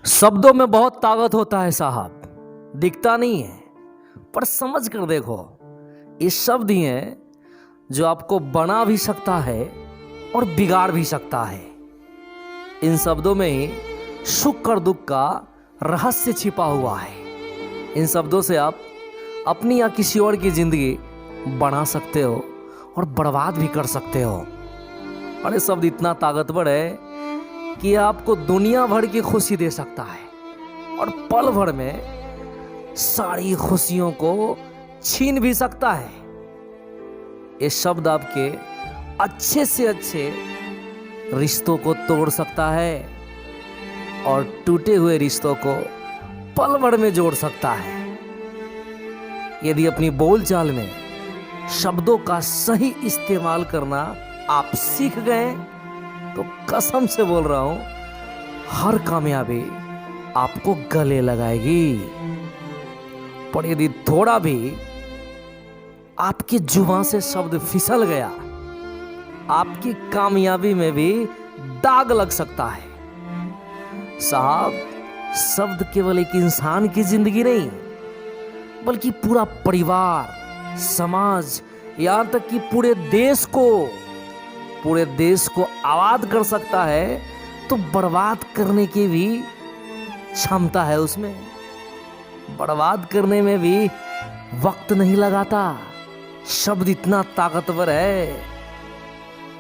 शब्दों में बहुत ताकत होता है साहब, दिखता नहीं है पर समझ कर देखो। ये शब्द ही हैं जो आपको बना भी सकता है और बिगाड़ भी सकता है। इन शब्दों में ही सुख और दुख का रहस्य छिपा हुआ है। इन शब्दों से आप अपनी या किसी और की जिंदगी बना सकते हो और बर्बाद भी कर सकते हो। और ये शब्द इतना ताकतवर है कि आपको दुनिया भर की खुशी दे सकता है और पल भर में सारी खुशियों को छीन भी सकता है। ये शब्द आपके अच्छे से अच्छे रिश्तों को तोड़ सकता है और टूटे हुए रिश्तों को पल भर में जोड़ सकता है। यदि अपनी बोलचाल में शब्दों का सही इस्तेमाल करना आप सीख गए तो कसम से बोल रहा हूं, हर कामयाबी आपको गले लगाएगी। पर यदि थोड़ा भी आपकी जुबान से शब्द फिसल गया, आपकी कामयाबी में भी दाग लग सकता है। साहब, शब्द केवल एक इंसान की जिंदगी नहीं बल्कि पूरा परिवार, समाज, यहां तक कि पूरे देश को आबाद कर सकता है। तो बर्बाद करने की भी क्षमता है उसमें। बर्बाद करने में भी वक्त नहीं लगाता। शब्द इतना ताकतवर है।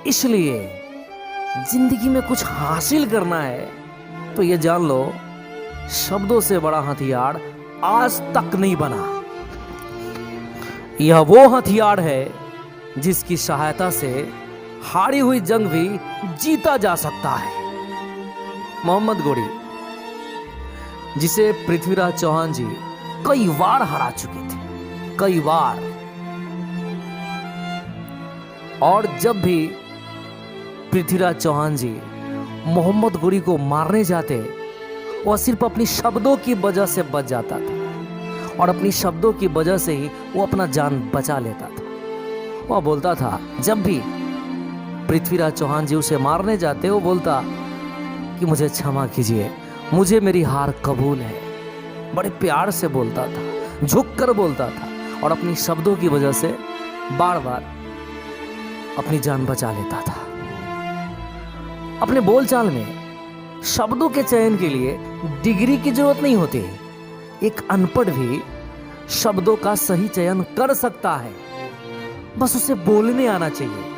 इसलिए जिंदगी में कुछ हासिल करना है तो ये जान लो, शब्दों से बड़ा हथियार आज तक नहीं बना। यह वो हथियार है जिसकी सहायता से हारी हुई जंग भी जीता जा सकता है। मोहम्मद गोरी, जिसे पृथ्वीराज चौहान जी कई बार हरा चुके थे, कई बार। और जब भी पृथ्वीराज चौहान जी मोहम्मद गोरी को मारने जाते, वह सिर्फ अपनी शब्दों की वजह से बच जाता था और अपनी शब्दों की वजह से ही वो अपना जान बचा लेता था। वह बोलता था, जब भी पृथ्वीराज चौहान जी उसे मारने जाते, वो बोलता कि मुझे क्षमा कीजिए, मुझे मेरी हार कबूल है। बड़े प्यार से बोलता था, झुक कर बोलता था और अपनी शब्दों की वजह से बार बार अपनी जान बचा लेता था। अपने बोलचाल में शब्दों के चयन के लिए डिग्री की जरूरत नहीं होती। एक अनपढ़ भी शब्दों का सही चयन कर सकता है, बस उसे बोलने आना चाहिए।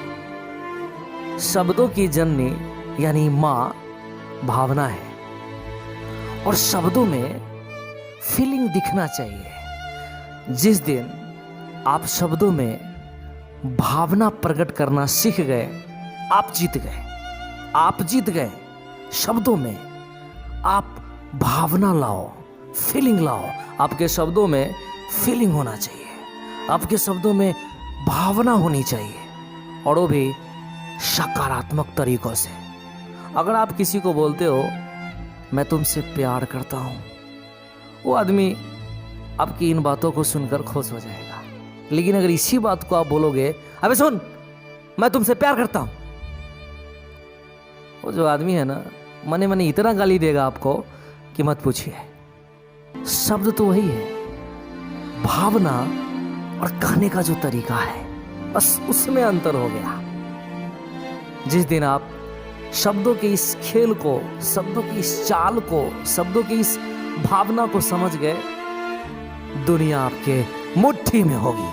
शब्दों की जननी यानी मां भावना है और शब्दों में फीलिंग दिखना चाहिए। जिस दिन आप शब्दों में भावना प्रकट करना सीख गए, आप जीत गए। आप जीत गए। शब्दों में आप भावना लाओ, फीलिंग लाओ। आपके शब्दों में फीलिंग होना चाहिए, आपके शब्दों में भावना होनी चाहिए, और वो भी सकारात्मक तरीकों से। अगर आप किसी को बोलते हो मैं तुमसे प्यार करता हूं, वो आदमी आपकी इन बातों को सुनकर खुश हो जाएगा। लेकिन अगर इसी बात को आप बोलोगे, अबे सुन मैं तुमसे प्यार करता हूं, वो जो आदमी है ना, मने मने इतना गाली देगा आपको कि मत पूछिए। शब्द तो वही है, भावना और कहने का जो तरीका है, बस उसमें अंतर हो गया। जिस दिन आप शब्दों के इस खेल को, शब्दों की इस चाल को, शब्दों की इस भावना को समझ गए, दुनिया आपके मुट्ठी में होगी।